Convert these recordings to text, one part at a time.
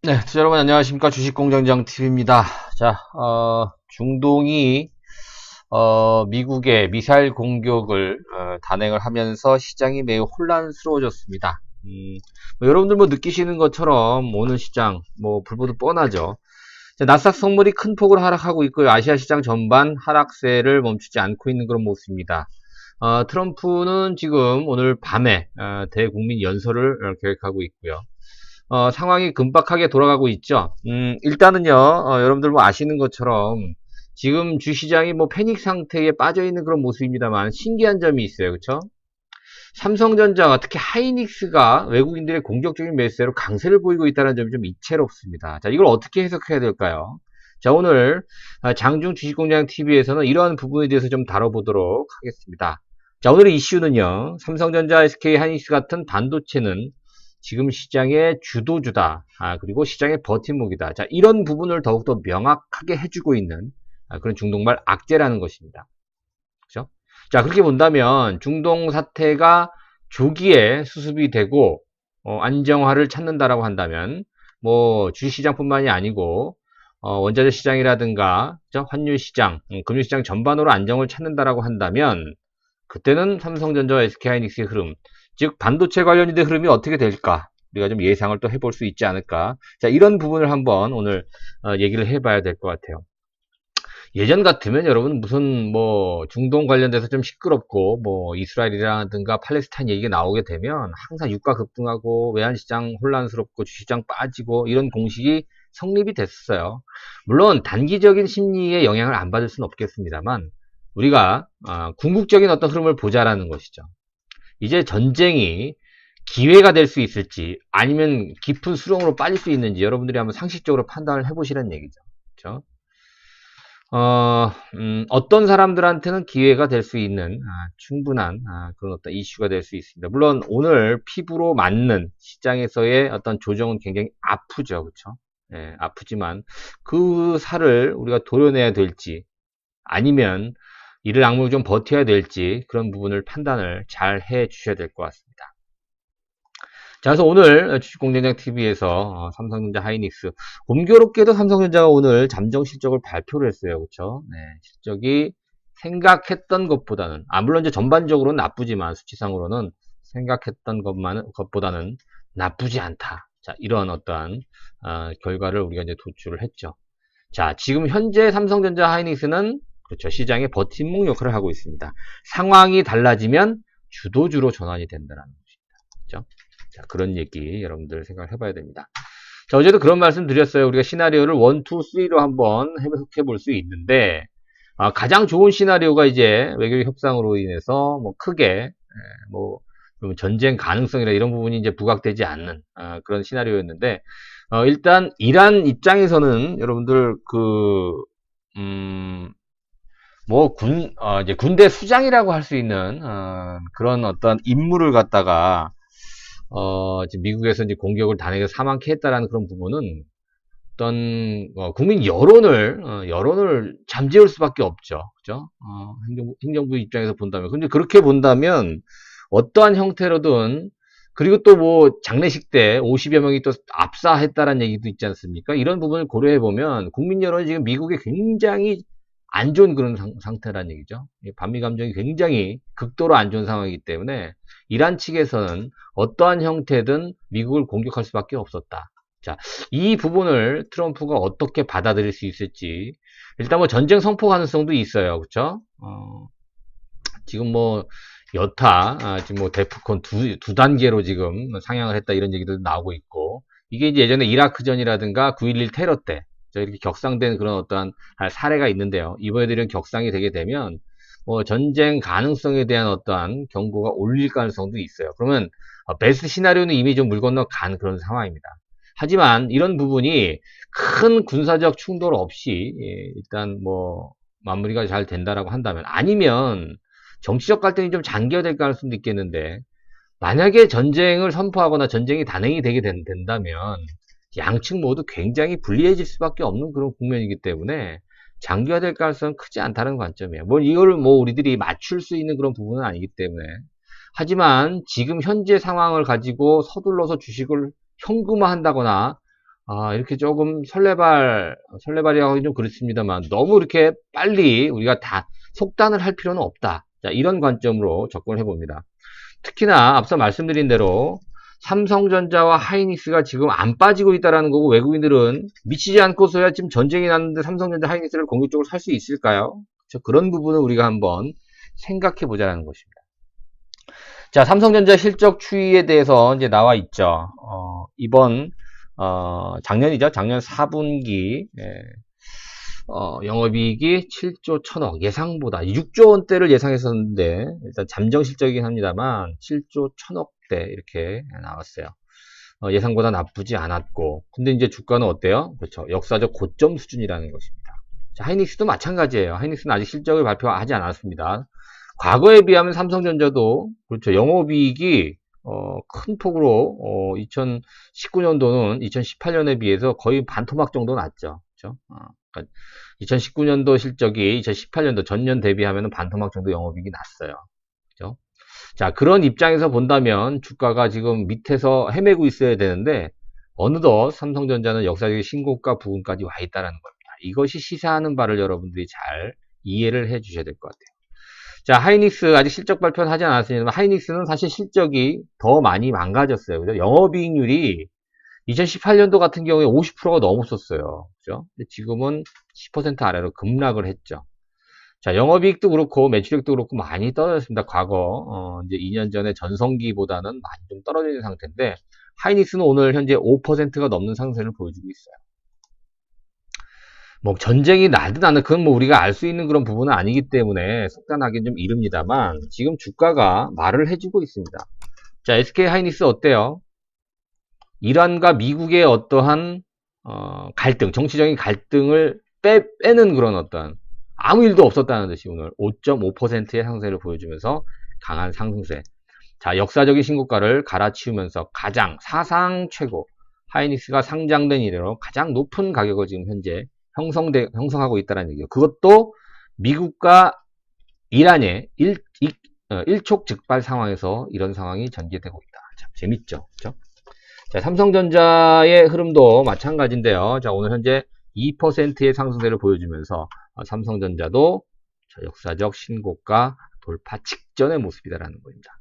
네, 투자 여러분 안녕하십니까. 주식공장장TV입니다. 자, 중동이, 미국의 미사일 공격을, 단행을 하면서 시장이 매우 혼란스러워졌습니다. 여러분들 뭐 느끼시는 것처럼 오늘 시장, 뭐, 불보듯 뻔하죠. 자, 나스닥 성물이 큰 폭으로 하락하고 있고요. 아시아 시장 전반 하락세를 멈추지 않고 있는 그런 모습입니다. 트럼프는 지금 오늘 밤에, 대국민 연설을 계획하고 있고요. 상황이 급박하게 돌아가고 있죠. 일단은요, 여러분들 뭐 아시는 것처럼 지금 주시장이 뭐 패닉 상태에 빠져 있는 그런 모습입니다만 신기한 점이 있어요. 그쵸? 삼성전자가 특히 하이닉스가 외국인들의 공격적인 매수세로 강세를 보이고 있다는 점이 좀 이채롭습니다. 자, 이걸 어떻게 해석해야 될까요? 자, 오늘 장중 주식공장 TV에서는 이러한 부분에 대해서 좀 다뤄보도록 하겠습니다. 자, 오늘의 이슈는요, 삼성전자, SK 하이닉스 같은 반도체는 지금 시장의 주도주다. 그리고 시장의 버팀목이다. 자, 이런 부분을 더욱더 명확하게 해주고 있는 그런 중동발 악재라는 것입니다. 그렇죠? 자, 그렇게 본다면 중동 사태가 조기에 수습이 되고 안정화를 찾는다라고 한다면 뭐 주식시장뿐만이 아니고 원자재 시장이라든가 환율 시장, 금융 시장 전반으로 안정을 찾는다라고 한다면 그때는 삼성전자와 SK하이닉스의 흐름, 즉 반도체 관련된 흐름이 어떻게 될까? 우리가 좀 예상을 또 해볼 수 있지 않을까? 자, 이런 부분을 한번 오늘 얘기를 해봐야 될 것 같아요. 예전 같으면 여러분 무슨 뭐 중동 관련돼서 좀 시끄럽고 뭐 이스라엘이라든가 팔레스타인 얘기가 나오게 되면 항상 유가 급등하고 외환시장 혼란스럽고 주시장 빠지고 이런 공식이 성립이 됐어요. 물론 단기적인 심리에 영향을 안 받을 수는 없겠습니다만 우리가 궁극적인 어떤 흐름을 보자라는 것이죠. 이제 전쟁이 기회가 될 수 있을지 아니면 깊은 수렁으로 빠질 수 있는지 여러분들이 한번 상식적으로 판단을 해보시라는 얘기죠. 그렇죠? 어떤 사람들한테는 기회가 될 수 있는 충분한 그런 어떤 이슈가 될 수 있습니다. 물론 오늘 피부로 맞는 시장에서의 어떤 조정은 굉장히 아프죠. 그렇죠? 예, 아프지만 그 살을 우리가 도려내야 될지 아니면 이를 악물고 좀 버텨야 될지 그런 부분을 판단을 잘 해 주셔야 될 것 같습니다. 자, 그래서 오늘 주식공장장 TV에서 삼성전자 하이닉스 공교롭게도 삼성전자가 오늘 잠정 실적을 발표를 했어요. 그렇죠? 네, 실적이 생각했던 것보다는 물론 이제 전반적으로는 나쁘지만 수치상으로는 생각했던 것보다는 나쁘지 않다. 자, 이런 어떠한 결과를 우리가 이제 도출을 했죠. 자, 지금 현재 삼성전자 하이닉스는 그렇죠. 시장의 버팀목 역할을 하고 있습니다. 상황이 달라지면 주도주로 전환이 된다는 것입니다. 그렇죠? 자, 그런 얘기 여러분들 생각을 해봐야 됩니다. 자, 어제도 그런 말씀 드렸어요. 우리가 시나리오를 1, 2, 3로 한번 해석해 볼 수 있는데 가장 좋은 시나리오가 이제 외교적 협상으로 인해서 뭐 크게 뭐 전쟁 가능성이나 이런 부분이 이제 부각되지 않는 그런 시나리오였는데 일단 이란 입장에서는 여러분들 이제 군대 수장이라고 할 수 있는 그런 어떤 임무를 갖다가 지금 미국에서 이제 공격을 단행해서 사망케 했다라는 그런 부분은 어떤 국민 여론을 잠재울 수밖에 없죠. 그죠? 행정부 입장에서 본다면. 근데 그렇게 본다면 어떠한 형태로든 그리고 또 뭐 장례식 때 50여 명이 또 압사했다라는 얘기도 있지 않습니까? 이런 부분을 고려해 보면 국민 여론이 지금 미국에 굉장히 안 좋은 그런 상태라는 얘기죠. 반미 감정이 굉장히 극도로 안 좋은 상황이기 때문에 이란 측에서는 어떠한 형태든 미국을 공격할 수밖에 없었다. 자, 이 부분을 트럼프가 어떻게 받아들일 수 있을지. 일단 뭐 전쟁 선포 가능성도 있어요. 그렇죠? 지금 뭐 여타 지금 뭐 데프콘 두 단계로 지금 상향을 했다 이런 얘기도 나오고 있고 이게 이제 예전에 이라크전이라든가 9.11 테러 때 이렇게 격상된 그런 어떠한 사례가 있는데요. 이번에도 이런 격상이 되게 되면 뭐 전쟁 가능성에 대한 어떠한 경고가 올릴 가능성도 있어요. 그러면 베스트 시나리오는 이미 좀 물 건너 간 그런 상황입니다. 하지만 이런 부분이 큰 군사적 충돌 없이 일단 뭐 마무리가 잘 된다라고 한다면 아니면 정치적 갈등이 좀 장기화될 가능성도 있겠는데 만약에 전쟁을 선포하거나 전쟁이 단행이 되게 된다면 양측 모두 굉장히 불리해질 수밖에 없는 그런 국면이기 때문에 장기화될 가능성은 크지 않다는 관점이에요. 뭐 이걸 뭐 우리들이 맞출 수 있는 그런 부분은 아니기 때문에 하지만 지금 현재 상황을 가지고 서둘러서 주식을 현금화한다거나 이렇게 조금 설레발이라고 하기 좀 그렇습니다만, 너무 이렇게 빨리 우리가 다 속단을 할 필요는 없다. 자, 이런 관점으로 접근을 해봅니다. 특히나 앞서 말씀드린 대로 삼성전자와 하이닉스가 지금 안 빠지고 있다라는 거고, 외국인들은 미치지 않고서야 지금 전쟁이 났는데 삼성전자, 하이닉스를 공격적으로 살 수 있을까요? 그런 부분을 우리가 한번 생각해 보자는 것입니다. 자, 삼성전자 실적 추이에 대해서 이제 나와 있죠. 이번 작년이죠. 작년 4분기 영업이익이 7조 1000억, 예상보다 6조 원대를 예상했었는데, 일단 잠정 실적이긴 합니다만 7조 1000억대 이렇게 나왔어요. 예상보다 나쁘지 않았고, 근데 이제 주가는 어때요? 그렇죠. 역사적 고점 수준이라는 것입니다. 자, 하이닉스도 마찬가지예요. 하이닉스는 아직 실적을 발표하지 않았습니다. 과거에 비하면 삼성전자도 그렇죠. 영업이익이 큰 폭으로 2019년도는 2018년에 비해서 거의 반토막 정도 났죠. 그렇죠? 그러니까 2019년도 실적이 2018년도 전년 대비하면 반토막 정도 영업이익이 났어요. 그렇죠? 자, 그런 입장에서 본다면 주가가 지금 밑에서 헤매고 있어야 되는데, 어느덧 삼성전자는 역사적인 신고가 부근까지 와 있다는 겁니다. 이것이 시사하는 바를 여러분들이 잘 이해를 해 주셔야 될 것 같아요. 자, 하이닉스 아직 실적 발표는 하지 않았습니다만, 하이닉스는 사실 실적이 더 많이 망가졌어요. 그죠? 영업이익률이 2018년도 같은 경우에 50%가 넘었었어요. 그죠? 근데 지금은 10% 아래로 급락을 했죠. 자, 영업이익도 그렇고 매출액도 그렇고 많이 떨어졌습니다. 과거 이제 2년 전에 전성기보다는 많이 좀 떨어져 있는 상태인데, 하이닉스는 오늘 현재 5%가 넘는 상승을 보여주고 있어요. 뭐 전쟁이 나든 안 나든 그건 뭐 우리가 알 수 있는 그런 부분은 아니기 때문에 속단하기는 좀 이릅니다만, 지금 주가가 말을 해주고 있습니다. 자, SK 하이닉스 어때요? 이란과 미국의 어떠한 갈등, 정치적인 갈등을 빼는 그런 어떤 아무 일도 없었다는 듯이 오늘 5.5%의 상승세를 보여주면서 강한 상승세. 자, 역사적인 신고가를 갈아치우면서 가장 사상 최고, 하이닉스가 상장된 이래로 가장 높은 가격을 지금 현재 형성하고 있다는 얘기예요. 그것도 미국과 이란의 일촉즉발 상황에서 이런 상황이 전개되고 있다. 참 재밌죠, 그렇죠? 자, 삼성전자의 흐름도 마찬가지인데요. 자, 오늘 현재 2%의 상승세를 보여주면서 삼성전자도 역사적 신고가 돌파 직전의 모습이다라는 겁니다.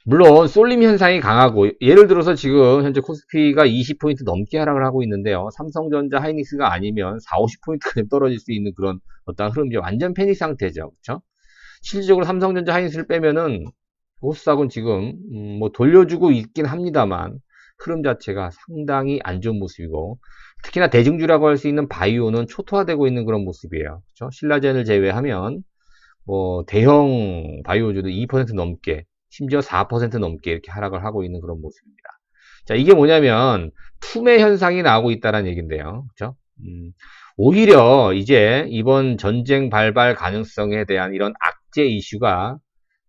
물론 쏠림 현상이 강하고, 예를 들어서 지금 현재 코스피가 20포인트 넘게 하락을 하고 있는데요. 삼성전자, 하이닉스가 아니면 4, 50포인트까지 떨어질 수 있는 그런 어떤 흐름이 완전 패닉 상태죠. 그렇죠? 실질적으로 삼성전자, 하이닉스를 빼면은 코스닥은 지금 뭐 돌려주고 있긴 합니다만 흐름 자체가 상당히 안 좋은 모습이고, 특히나 대중주라고 할 수 있는 바이오는 초토화되고 있는 그런 모습이에요. 그렇죠? 신라젠을 제외하면 뭐 대형 바이오주도 2% 넘게, 심지어 4% 넘게 이렇게 하락을 하고 있는 그런 모습입니다. 자, 이게 뭐냐면 투매 현상이 나오고 있다는 얘기인데요. 그렇죠? 오히려 이제 이번 전쟁 발발 가능성에 대한 이런 악재 이슈가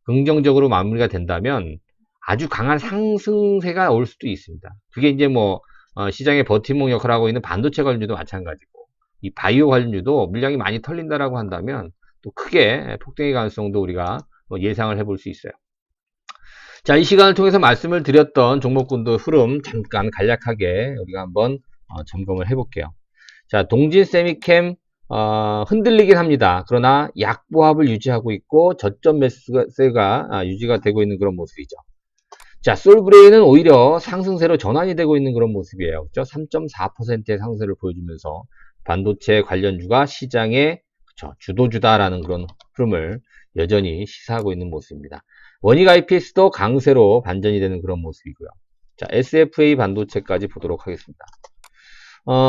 긍정적으로 마무리가 된다면 아주 강한 상승세가 올 수도 있습니다. 그게 이제 뭐 시장의 버팀목 역할을 하고 있는 반도체 관련주도 마찬가지고, 이 바이오 관련주도 물량이 많이 털린다라고 한다면 또 크게 폭등의 가능성도 우리가 예상을 해볼 수 있어요. 자, 이 시간을 통해서 말씀을 드렸던 종목군도 흐름 잠깐 간략하게 우리가 한번 점검을 해볼게요. 자, 동진 세미캠 흔들리긴 합니다. 그러나 약보합을 유지하고 있고 저점 매수세가 유지가 되고 있는 그런 모습이죠. 자, 솔그레이는 오히려 상승세로 전환이 되고 있는 그런 모습이에요. 그렇죠? 3.4%의 상승세를 보여주면서 반도체 관련주가 시장의 주도주다라는 그런 흐름을 여전히 시사하고 있는 모습입니다. 원익 IPS도 강세로 반전이 되는 그런 모습이고요. 자, SFA 반도체까지 보도록 하겠습니다.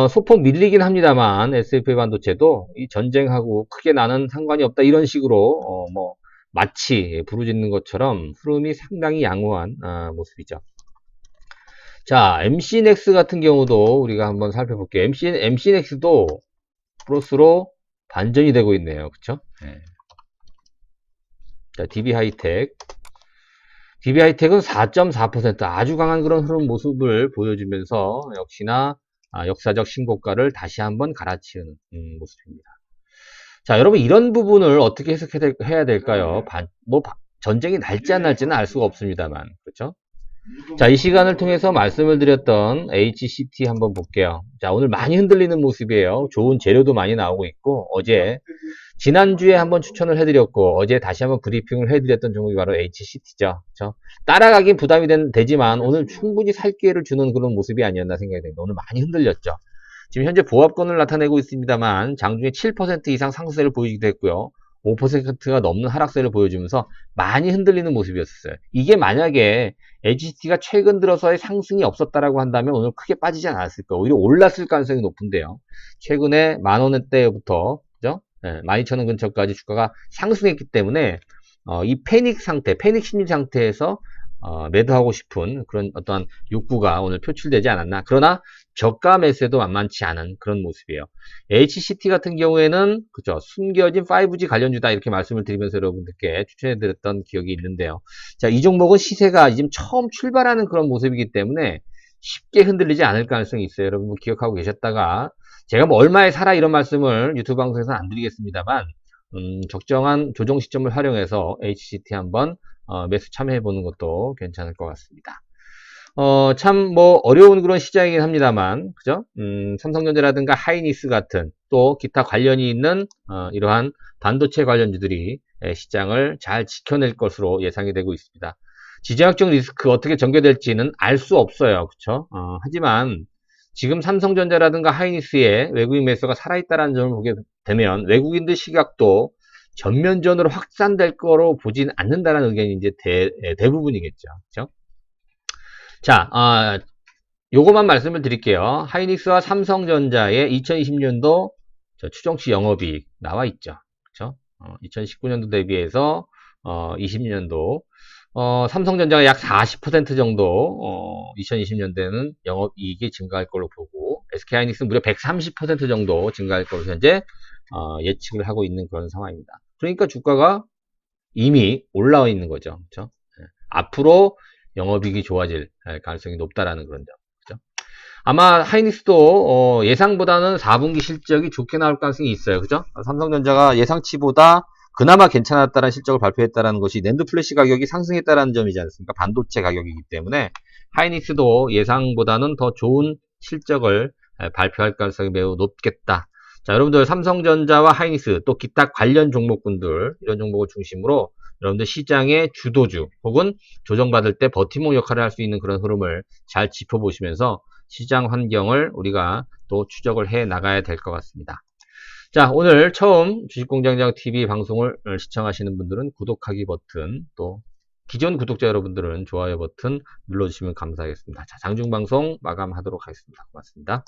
소폭 밀리긴 합니다만 SFA 반도체도 이 전쟁하고 크게 나는 상관이 없다, 이런 식으로 뭐 마치 부르짖는 것처럼 흐름이 상당히 양호한 모습이죠. 자, MC넥스 같은 경우도 우리가 한번 살펴볼게요. MC넥스도 플러스로 반전이 되고 있네요. 그쵸? 네. 자, DB하이텍은 4.4% 아주 강한 그런 흐름 모습을 보여주면서 역시나 역사적 신고가를 다시 한번 갈아치우는 모습입니다. 자, 여러분 이런 부분을 어떻게 해석해야 될까요? 뭐 전쟁이 날지 안 날지는 알 수가 없습니다만, 그렇죠? 자, 이 시간을 통해서 말씀을 드렸던 HCT 한번 볼게요. 자, 오늘 많이 흔들리는 모습이에요. 좋은 재료도 많이 나오고 있고, 지난주에 한번 추천을 해드렸고, 어제 다시 한번 브리핑을 해드렸던 종목이 바로 HCT죠. 그렇죠? 따라가긴 부담이 되지만, 오늘 충분히 살 기회를 주는 그런 모습이 아니었나 생각이 됩니다. 오늘 많이 흔들렸죠. 지금 현재 보합권을 나타내고 있습니다만, 장중에 7% 이상 상승세를 보이기도 했고요. 5%가 넘는 하락세를 보여주면서 많이 흔들리는 모습이었어요. 이게 만약에 HCT가 최근 들어서의 상승이 없었다라고 한다면 오늘 크게 빠지지 않았을 거예요. 오히려 올랐을 가능성이 높은데요. 최근에 10,000원대부터 그죠? 12,000원 근처까지 주가가 상승했기 때문에 이 패닉 상태, 패닉 심리 상태에서 매도하고 싶은 그런 어떠한 욕구가 오늘 표출되지 않았나. 그러나 저가 매수에도 만만치 않은 그런 모습이에요. HCT 같은 경우에는 그죠, 숨겨진 5G 관련주다 이렇게 말씀을 드리면서 여러분들께 추천해드렸던 기억이 있는데요. 자, 이 종목은 시세가 지금 처음 출발하는 그런 모습이기 때문에 쉽게 흔들리지 않을 가능성이 있어요. 여러분 기억하고 계셨다가 제가 뭐 얼마에 사라 이런 말씀을 유튜브 방송에서는 안 드리겠습니다만 적정한 조정 시점을 활용해서 HCT 한번 매수 참여해보는 것도 괜찮을 것 같습니다. 참, 어려운 그런 시장이긴 합니다만, 그죠? 삼성전자라든가 하이닉스 같은 또 기타 관련이 있는, 이러한 반도체 관련주들이 시장을 잘 지켜낼 것으로 예상이 되고 있습니다. 지정학적 리스크 어떻게 전개될지는 알 수 없어요. 그쵸? 하지만, 지금 삼성전자라든가 하이닉스의 외국인 매수가 살아있다는 점을 보게 되면, 외국인들 시각도 전면전으로 확산될 거로 보진 않는다는 의견이 이제 대부분이겠죠. 그쵸? 자, 요거만 말씀을 드릴게요. 하이닉스와 삼성전자의 2020년도 추정치 영업이익 나와 있죠. 그쵸? 2019년도 대비해서 20년도 삼성전자가 약 40% 정도 2020년대는 영업이익이 증가할 걸로 보고 SK하이닉스는 무려 130% 정도 증가할 걸로 현재 예측을 하고 있는 그런 상황입니다. 그러니까 주가가 이미 올라와 있는 거죠. 그렇죠? 앞으로 영업이익이 좋아질 가능성이 높다라는 그런 점. 그렇죠? 아마 하이닉스도 예상보다는 4분기 실적이 좋게 나올 가능성이 있어요. 그죠? 삼성전자가 예상치보다 그나마 괜찮았다는 실적을 발표했다는 것이 낸드 플래시 가격이 상승했다는 점이지 않습니까? 반도체 가격이기 때문에 하이닉스도 예상보다는 더 좋은 실적을 발표할 가능성이 매우 높겠다. 자, 여러분들 삼성전자와 하이닉스 또 기타 관련 종목군들 이런 종목을 중심으로 여러분들 시장의 주도주 혹은 조정받을 때 버팀목 역할을 할 수 있는 그런 흐름을 잘 짚어보시면서 시장 환경을 우리가 또 추적을 해 나가야 될 것 같습니다. 자, 오늘 처음 주식공장장TV 방송을 시청하시는 분들은 구독하기 버튼, 또 기존 구독자 여러분들은 좋아요 버튼 눌러주시면 감사하겠습니다. 자, 장중방송 마감하도록 하겠습니다. 고맙습니다.